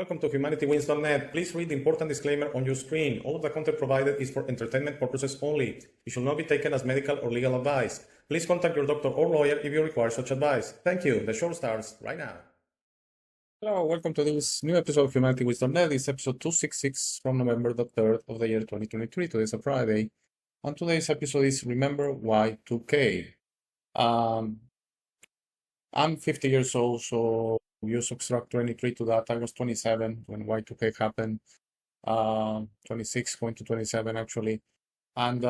Welcome to HumanityWins.net. Please read the important disclaimer on your screen. All of the content provided is for entertainment purposes only. It should not be taken as medical or legal advice. Please contact your doctor or lawyer if you require such advice. Thank you. The show starts right now. Hello, welcome to this new episode of HumanityWins.net. It's episode 266 from November the 3rd of the year 2023. Today's a Friday. And today's episode is Remember Y2K. I'm 50 years old, so you subtract 23 to that. I was 27 when Y2K happened, 26 going to 27 actually. And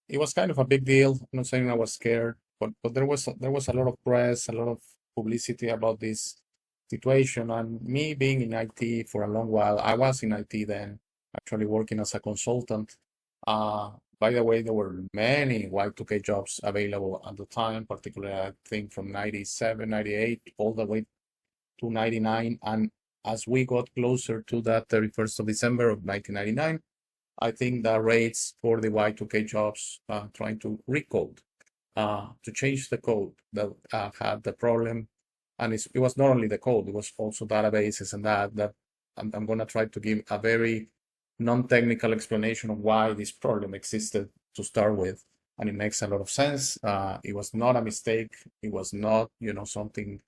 it was kind of a big deal. I'm not saying I was scared, but there was a lot of press, a lot of publicity about this situation. And me being in IT for a long while, I was in IT then, actually working as a consultant. By the way, there were many Y2K jobs available at the time, particularly I think from 97, 98, all the way to 99. And as we got closer to that 31st of December of 1999, I think the rates for the Y2K jobs trying to recode, to change the code that had the problem. And it was not only the code, it was also databases and that I'm going to try to give a very non-technical explanation of why this problem existed to start with. And it makes a lot of sense. It was not a mistake. It was not, something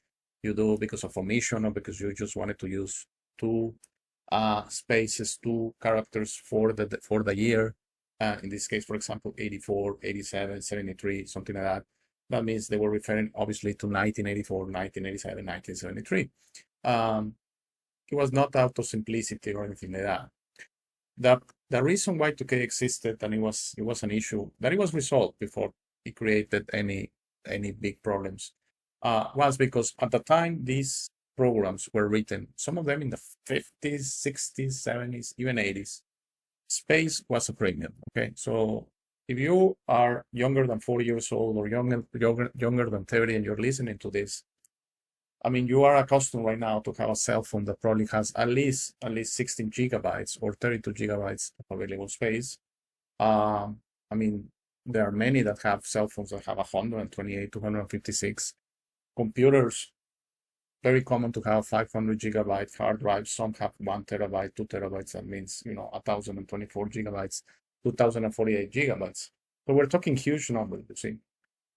you do because of omission or because you just wanted to use two spaces, two characters for the year. In this case, for example, 84, 87, 73, something like that. That means they were referring obviously to 1984, 1987, 1973. It was not out of simplicity or anything like that. The reason Y2K existed and it was an issue that it was resolved before it created any big problems was because at the time these programs were written, some of them in the 50s, 60s, 70s, even 80s. Space was a premium. Okay, so if you are younger than 40 years old or younger than 30 and you're listening to this, I mean, you are accustomed right now to have a cell phone that probably has at least 16 gigabytes or 32 gigabytes of available space. I mean, there are many that have cell phones that have 128, 256. Computers, very common to have 500 gigabyte hard drives. Some have 1 terabyte, 2 terabytes. That means, 1,024 gigabytes, 2,048 gigabytes. So we're talking huge numbers, you see.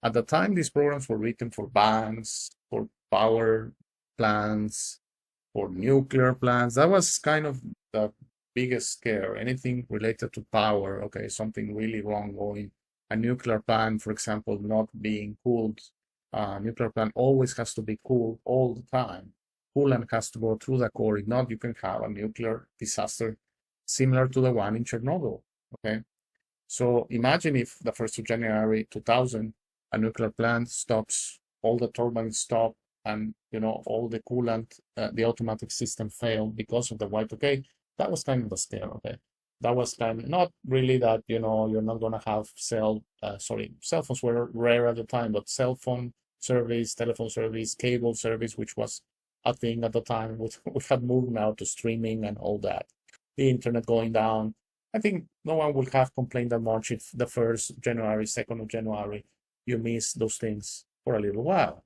At the time, these programs were written for banks, for power plants, for nuclear plants. That was kind of the biggest scare. Anything related to power, okay, something really wrong going. A nuclear plant, for example, not being cooled. Nuclear plant always has to be cooled all the time. Coolant has to go through the core. If not, you can have a nuclear disaster similar to the one in Chernobyl, okay? So imagine if the 1st of January 2000, a nuclear plant stops, all the turbines stop, and all the coolant, the automatic system failed because of the Y2K. That was kind of a scare, okay? That was kind of not really that, you're not gonna have cell phones were rare at the time, but cell phone service, telephone service, cable service, which was a thing at the time. We have moved now to streaming and all that. The internet going down. I think no one would have complained that much if the 1st January, 2nd of January, you miss those things for a little while.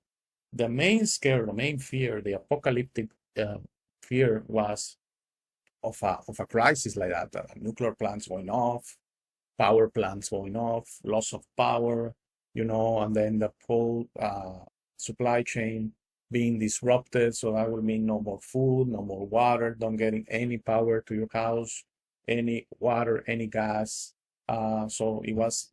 The main scare, the main fear, the apocalyptic fear was of a crisis like that, nuclear plants going off, power plants going off, loss of power, and then the whole supply chain being disrupted. So that would mean no more food, no more water, don't getting any power to your house, any water, any gas. So it was,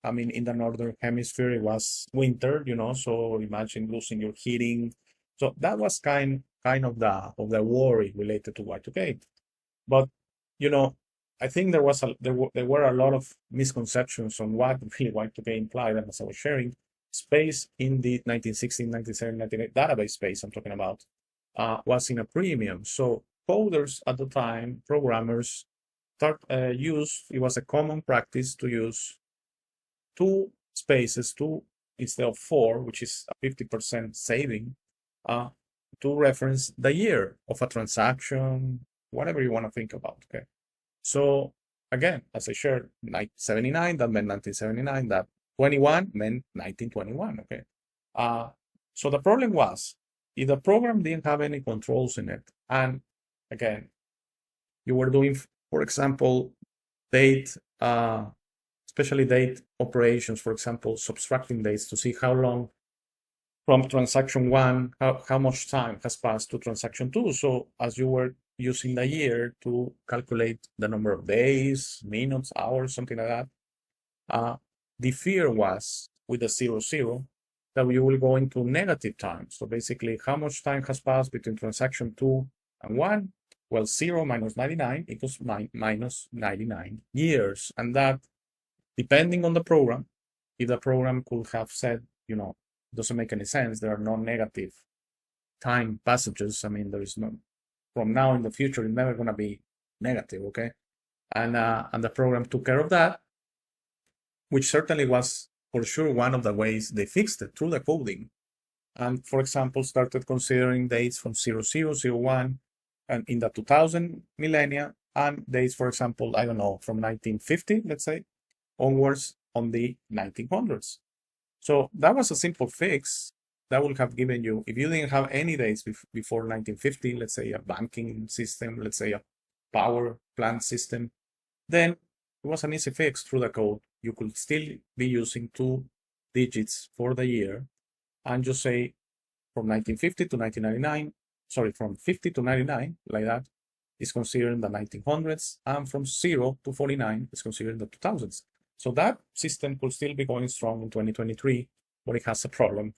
in the northern hemisphere, it was winter, so imagine losing your heating. So that was kind of the worry related to Y2K. But, I think there were a lot of misconceptions on what really Y2K implied. And as I was sharing, space in the 1960, 1970, 1998 database space I'm talking about was in a premium. So coders at the time, programmers, it was a common practice to use two spaces, two instead of four, which is a 50% saving, to reference the year of a transaction, whatever you want to think about, okay? So again, as I shared, 1979, that meant 1979, that 21 meant 1921, okay? So the problem was, if the program didn't have any controls in it, and again, you were doing, for example, date, especially date operations, for example, subtracting dates to see how long from transaction 1, how much time has passed to transaction 2. So as you were using the year to calculate the number of days, minutes, hours, something like that, the fear was with the 0, that you will go into negative time. So basically, how much time has passed between transaction 2 and 1? Well, 0 minus 99 equals minus 99 years. And that, depending on the program, if the program could have said, doesn't make any sense, there are no negative time passages. I mean, there is no, from now in the future, it's never going to be negative, okay? And the program took care of that, which certainly was for sure one of the ways they fixed it through the coding. And for example, started considering dates from 0001 and in the 2000 millennia, and dates, for example, I don't know, from 1950, let's say, onwards on the 1900s. So that was a simple fix that would have given you, if you didn't have any dates before 1950, let's say a banking system, let's say a power plant system, then it was an easy fix through the code. You could still be using 2 digits for the year and just say from 1950 to 1999, sorry, from 50 to 99, like that, is considered the 1900s, and from 0 to 49 is considered the 2000s. So that system could still be going strong in 2023, but it has a problem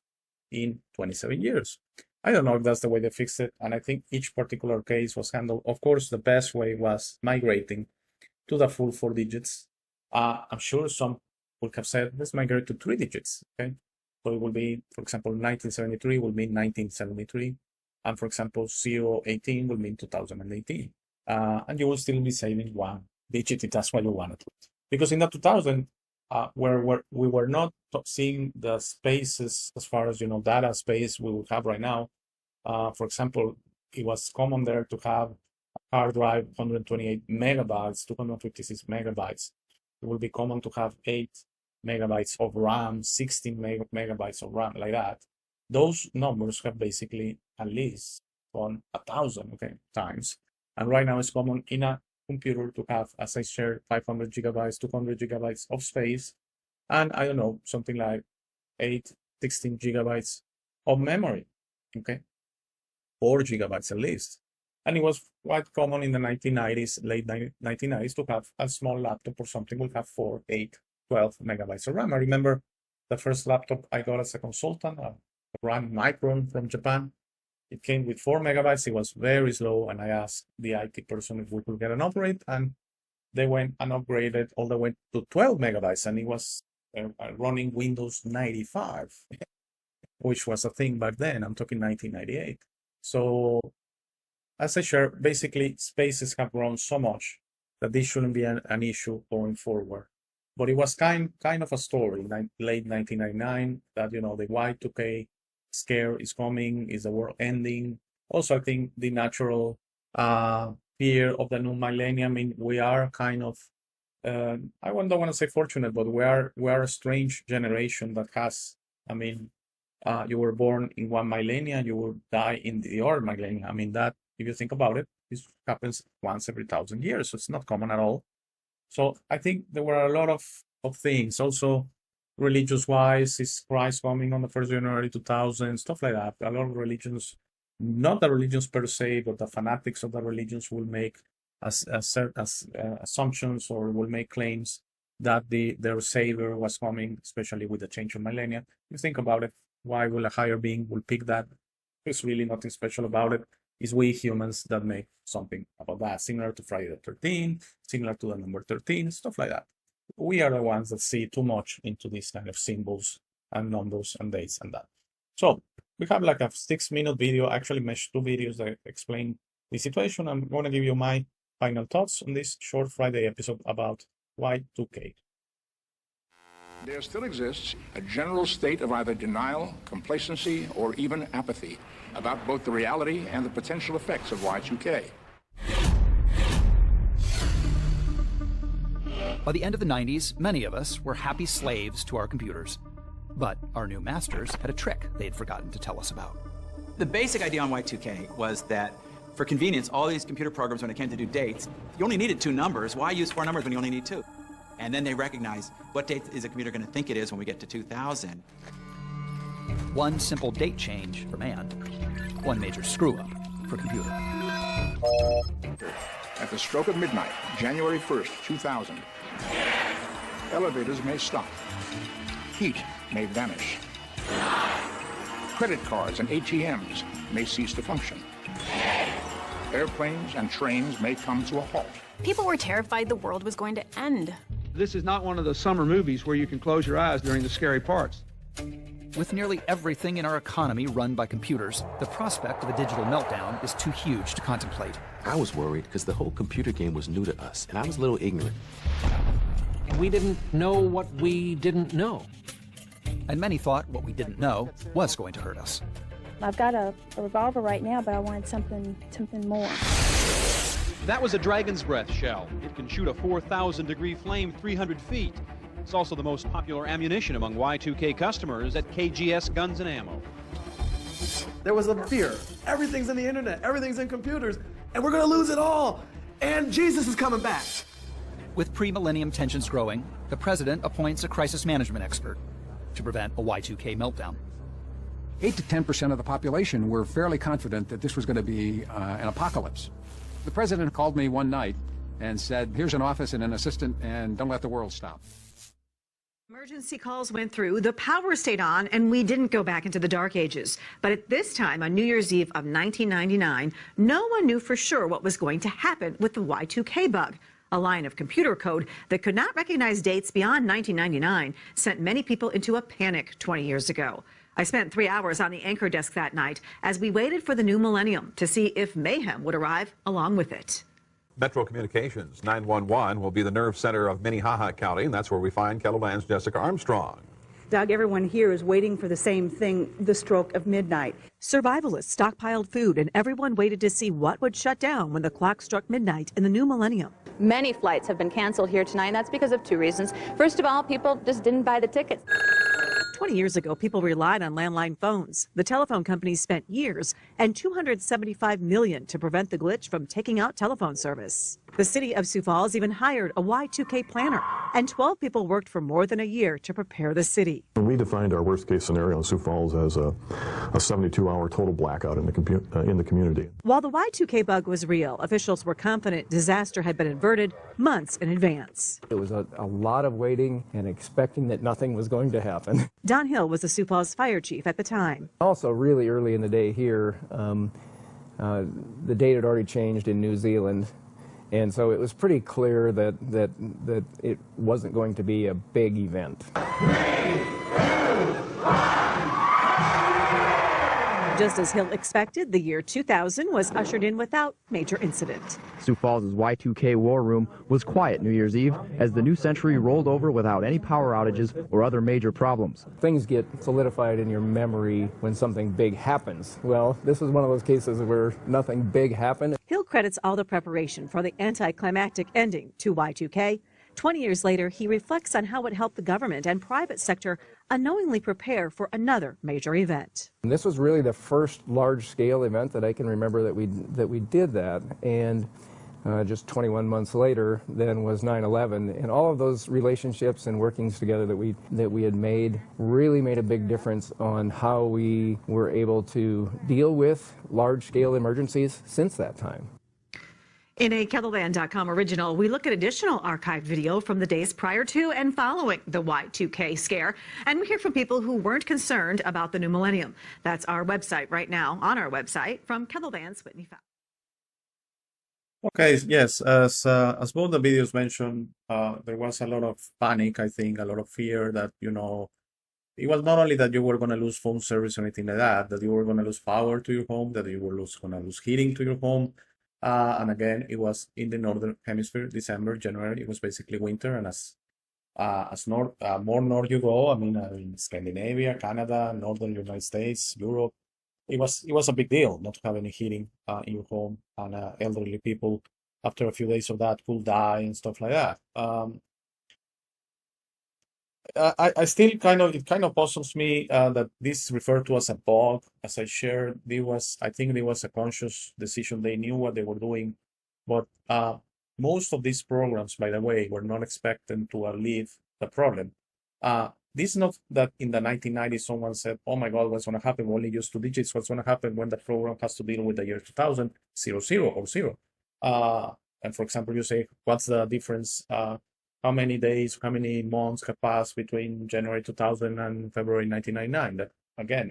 in 27 years. I don't know if that's the way they fixed it, and I think each particular case was handled. Of course, the best way was migrating to the full 4 digits. I'm sure some would have said, let's migrate to 3 digits, okay? So it will be, for example, 1973 will mean 1973. And for example, 018 will mean 2018. And you will still be saving 1 digit if that's what you wanted to. Because in the 2000, where we were not seeing the spaces as far as, data space we would have right now. For example, it was common there to have a hard drive, 128 megabytes, 256 megabytes. It will be common to have 8 megabytes of RAM, 16 megabytes of RAM, like that. Those numbers have basically at least gone 1,000 times. And right now it's common in a computer to have, as I shared, 500 gigabytes, 200 gigabytes of space, and I don't know, something like 16 gigabytes of memory, 4 gigabytes at least. And it was quite common in the 1990s, late 1990s, to have a small laptop or something will have 4, 8, 12 megabytes of RAM. I remember the first laptop I got as a consultant, a RAM Micron from Japan. It came with 4 megabytes. It was very slow, and I asked the IT person if we could get an upgrade, and they went and upgraded all the way to 12 megabytes, and it was running Windows 95, which was a thing back then. I'm talking 1998. So as I shared, basically spaces have grown so much that this shouldn't be an issue going forward. But it was kind of a story, late 1999, that, the Y2K scare is coming, is the world ending. Also, I think the natural fear of the new millennium. I mean, we are kind of, I don't want to say fortunate, but we are a strange generation that has, you were born in one millennia, you will die in the other millennia. I mean, that, if you think about it, this happens once every 1,000 years, so it's not common at all. So I think there were a lot of things. Also, religious-wise, is Christ coming on the 1st January 2000, stuff like that. A lot of religions, not the religions per se, but the fanatics of the religions will make assumptions or will make claims that their savior was coming, especially with the change of millennia. If you think about it, why will a higher being will pick that? There's really nothing special about it. It's we humans that make something about that, similar to Friday the 13th, similar to the number 13, stuff like that. We are the ones that see too much into these kind of symbols and numbers and dates and that. So we have like a 6-minute video, actually meshed 2 videos that explain the situation. I'm going to give you my final thoughts on this short Friday episode about Y2K. There still exists a general state of either denial, complacency, or even apathy about both the reality and the potential effects of Y2K. By the end of the 90s, many of us were happy slaves to our computers. But our new masters had a trick they'd forgotten to tell us about. The basic idea on Y2K was that For convenience, all these computer programs, when it came to do dates, you only needed 2 numbers. Why use 4 numbers when you only need 2? And then they recognized, what date is a computer going to think it is when we get to 2000? One simple date change for man, one major screw-up for computer. At the stroke of midnight, January 1st, 2000, elevators may stop. Heat may vanish. Credit cards and ATMs may cease to function. Airplanes and trains may come to a halt. People were terrified the world was going to end. This is not one of those summer movies where you can close your eyes during the scary parts. With nearly everything in our economy run by computers, the prospect of a digital meltdown is too huge to contemplate. I was worried because the whole computer game was new to us, and I was a little ignorant. We didn't know what we didn't know. And many thought what we didn't know was going to hurt us. I've got a revolver right now, but I wanted something more. That was a Dragon's Breath shell. It can shoot a 4,000-degree flame 300 feet. It's also the most popular ammunition among Y2K customers at KGS Guns and Ammo. There was a fear. Everything's in the internet, everything's in computers, and we're going to lose it all. And Jesus is coming back. With pre-millennium tensions growing, the president appoints a crisis management expert to prevent a Y2K meltdown. 8 to 10% of the population were fairly confident that this was going to be an apocalypse. The president called me one night and said, here's an office and an assistant, and don't let the world stop. Emergency calls went through, the power stayed on, and we didn't go back into the dark ages. But at this time, on New Year's Eve of 1999, no one knew for sure what was going to happen with the Y2K bug. A line of computer code that could not recognize dates beyond 1999 sent many people into a panic 20 years ago. I spent 3 hours on the anchor desk that night as we waited for the new millennium to see if mayhem would arrive along with it. Metro Communications 911 will be the nerve center of Minnehaha County, and that's where we find KELOLAND's Jessica Armstrong. Doug, everyone here is waiting for the same thing, the stroke of midnight. Survivalists stockpiled food, and everyone waited to see what would shut down when the clock struck midnight in the new millennium. Many flights have been canceled here tonight, and that's because of 2 reasons. First of all, people just didn't buy the tickets. 20 years ago, people relied on landline phones. The telephone companies spent years and $275 million to prevent the glitch from taking out telephone service. The city of Sioux Falls even hired a Y2K planner, and 12 people worked for more than a year to prepare the city. We defined our worst-case scenario in Sioux Falls as a 72-hour total blackout in the community. While the Y2K bug was real, officials were confident disaster had been averted months in advance. It was a lot of waiting and expecting that nothing was going to happen. Don Hill was the Sioux Falls fire chief at the time. Also, really early in the day here, the date had already changed in New Zealand. And so it was pretty clear that it wasn't going to be a big event. 3, 2, 1. Just as Hill expected, the year 2000 was ushered in without major incident. Sioux Falls' Y2K war room was quiet New Year's Eve as the new century rolled over without any power outages or other major problems. Things get solidified in your memory when something big happens. Well, this was one of those cases where nothing big happened. Hill credits all the preparation for the anticlimactic ending to Y2K. 20 years later, he reflects on how it helped the government and private sector unknowingly prepare for another major event. And this was really the first large-scale event that I can remember that we did that. And just 21 months later, then was 9/11, and all of those relationships and workings together that we had made really made a big difference on how we were able to deal with large-scale emergencies since that time. In a KELOLAND.com original, we look at additional archived video from the days prior to and following the Y2K scare, and we hear from people who weren't concerned about the new millennium. That's our website right now, on our website, from KELOLAND's Whitney Fowler. Okay, yes, as both the videos mentioned, there was a lot of panic, I think, a lot of fear that, it was not only that you were going to lose phone service or anything like that you were going to lose power to your home, that you were going to lose heating to your home. And again, it was in the northern hemisphere, December, January. It was basically winter, and as more north you go, in Scandinavia, Canada, northern United States, Europe, it was a big deal not to have any heating in your home, and elderly people after a few days of that could die and stuff like that. I still it kind of puzzles me that this referred to as a bug. As I shared, I think there was a conscious decision. They knew what they were doing, but most of these programs, by the way, were not expected to alleviate the problem. This is not that in the 1990s someone said, "Oh my God, what's going to happen? We only use 2 digits. What's going to happen when the program has to deal with the year 2000, 00 or 0?" And for example, you say, "What's the difference? How many days, how many months have passed between January 2000 and February 1999?" That again,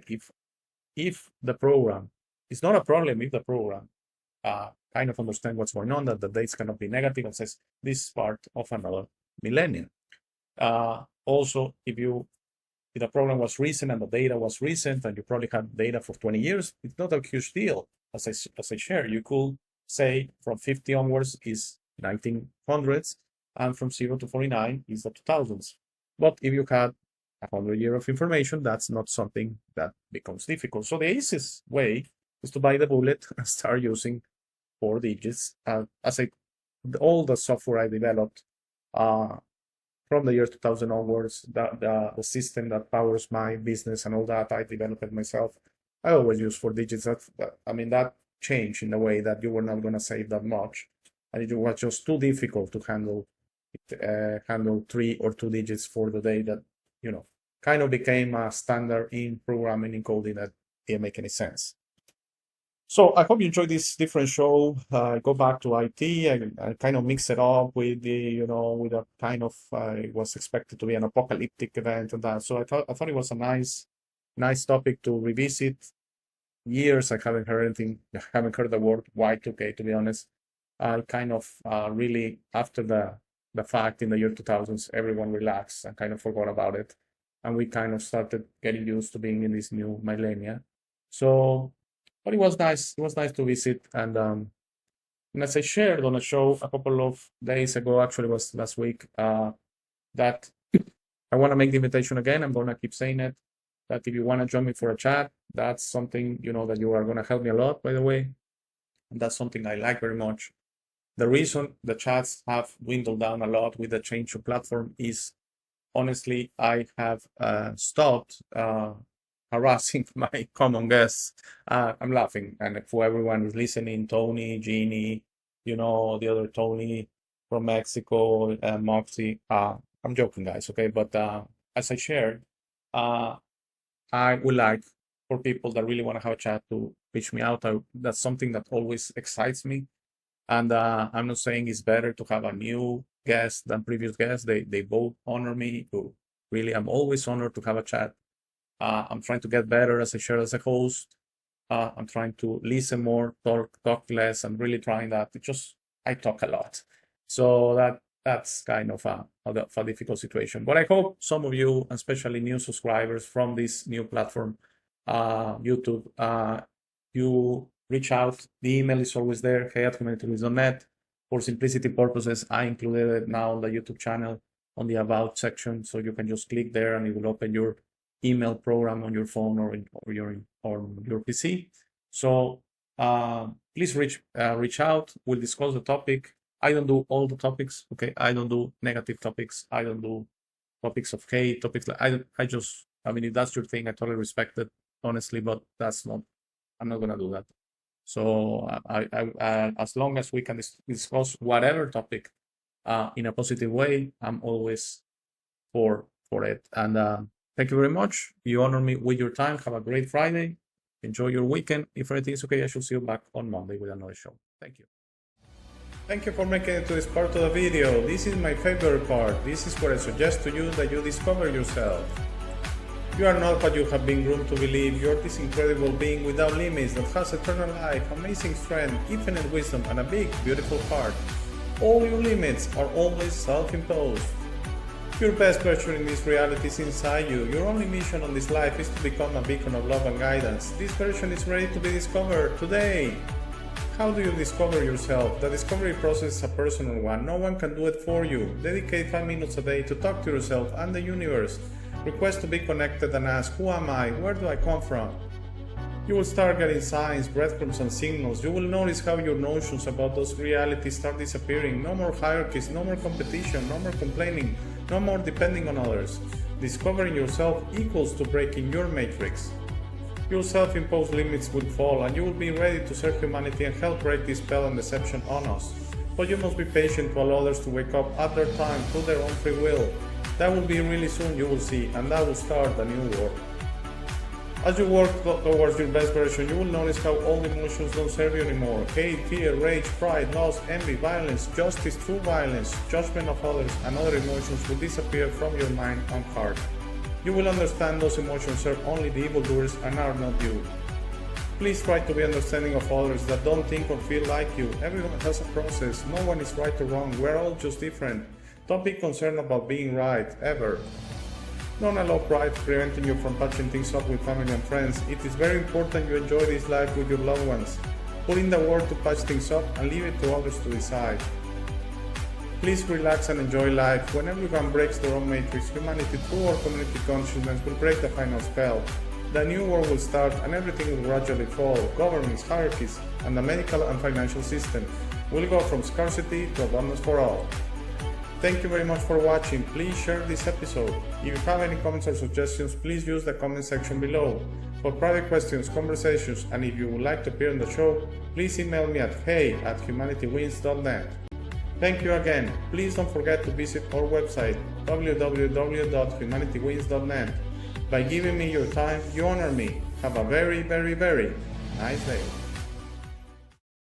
if the program, it's not a problem if the program kind of understand what's going on, that the dates cannot be negative and says this is part of another millennium. Also, if the program was recent and the data was recent and you probably had data for 20 years, it's not a huge deal. As I share, you could say from 50 onwards is 1900s and from 0 to 49 is the 2000s. But if you had 100 years of information, that's not something that becomes difficult. So the easiest way is to buy the bullet and start using 4 digits. All the software I developed from the year 2000 onwards, the system that powers my business and all that, I developed it myself. I always use 4 digits. That changed in the way that you were not going to save that much. And it was just too difficult to handle 3 or 2 digits for the day that, kind of became a standard in programming and coding that didn't make any sense. So I hope you enjoyed this different show. Go back to IT. I kind of mix it up with with a kind of, it was expected to be an apocalyptic event and that. So I thought it was a nice topic to revisit. Years I haven't heard the word Y2K, to be honest. I kind of really, after the fact in the year 2000s, everyone relaxed and kind of forgot about it. And we kind of started getting used to being in this new millennia. So, but it was nice. It was nice to visit. And as I shared on a show a couple of days ago, actually it was last week, that I want to make the invitation again. I'm going to keep saying it, that if you want to join me for a chat, that's something, that you are going to help me a lot, by the way. And that's something I like very much. The reason the chats have dwindled down a lot with the change of platform is, honestly, I have stopped harassing my common guests. I'm laughing, and for everyone who's listening, Tony, Jeannie, the other Tony from Mexico, Moxie. I'm joking, guys, okay? But as I shared, I would like for people that really want to have a chat to reach me out. That's something that always excites me. And I'm not saying it's better to have a new guest than previous guests. They both honor me. Really, I'm always honored to have a chat. I'm trying to get better as I share as a host. I'm trying to listen more, talk less. I'm really trying that. I talk a lot. So that's kind of a difficult situation. But I hope some of you, especially new subscribers from this new platform, YouTube, you reach out. The email is always there, hey@humanityleads.net. For simplicity purposes, I included it now on the YouTube channel on the About section. So you can just click there and it will open your email program on your phone or your PC. So please reach out. We'll discuss the topic. I don't do all the topics, okay? I don't do negative topics. I don't do topics of hate, topics like if that's your thing, I totally respect it, honestly, but I'm not gonna do that. So I as long as we can discuss whatever topic in a positive way, I'm always for it. And thank you very much. You honor me with your time. Have a great Friday. Enjoy your weekend. If everything is okay, I shall see you back on Monday with another show. Thank you. Thank you for making it to this part of the video. This is my favorite part. This is where I suggest to you that you discover yourself. You are not what you have been groomed to believe. You are this incredible being without limits that has eternal life, amazing strength, infinite wisdom, and a big, beautiful heart. All your limits are always self-imposed. Your best version in this reality is inside you. Your only mission on this life is to become a beacon of love and guidance. This version is ready to be discovered today. How do you discover yourself? The discovery process is a personal one. No one can do it for you. Dedicate 5 minutes a day to talk to yourself and the universe. Request to be connected and ask, who am I? Where do I come from? You will start getting signs, breadcrumbs, and signals. You will notice how your notions about those realities start disappearing. No more hierarchies, no more competition, no more complaining, no more depending on others. Discovering yourself equals to breaking your matrix. Your self-imposed limits will fall and you will be ready to serve humanity and help break this spell and deception on us. But you must be patient to allow others to wake up at their time through their own free will. That will be really soon, you will see, and that will start a new war. As you work towards your best version, you will notice how old emotions don't serve you anymore. Hate, fear, rage, pride, loss, envy, violence, justice, true violence, judgment of others, and other emotions will disappear from your mind and heart. You will understand those emotions serve only the evildoers and are not you. Please try to be understanding of others that don't think or feel like you. Everyone has a process. No one is right or wrong. We're all just different. Don't be concerned about being right, ever. Don't allow pride preventing you from patching things up with family and friends. It is very important you enjoy this life with your loved ones. Put in the work to patch things up and leave it to others to decide. Please relax and enjoy life. When everyone breaks their own matrix, humanity through our community consciousness will break the final spell. The new world will start and everything will gradually fall. Governments, hierarchies, and the medical and financial system will go from scarcity to abundance for all. Thank you very much for watching. Please share this episode. If you have any comments or suggestions, please use the comment section below. For private questions, conversations, and if you would like to appear on the show, please email me at hey@humanitywins.net. Thank you again. Please don't forget to visit our website www.humanitywins.net. By giving me your time, you honor me. Have a very, very, very nice day.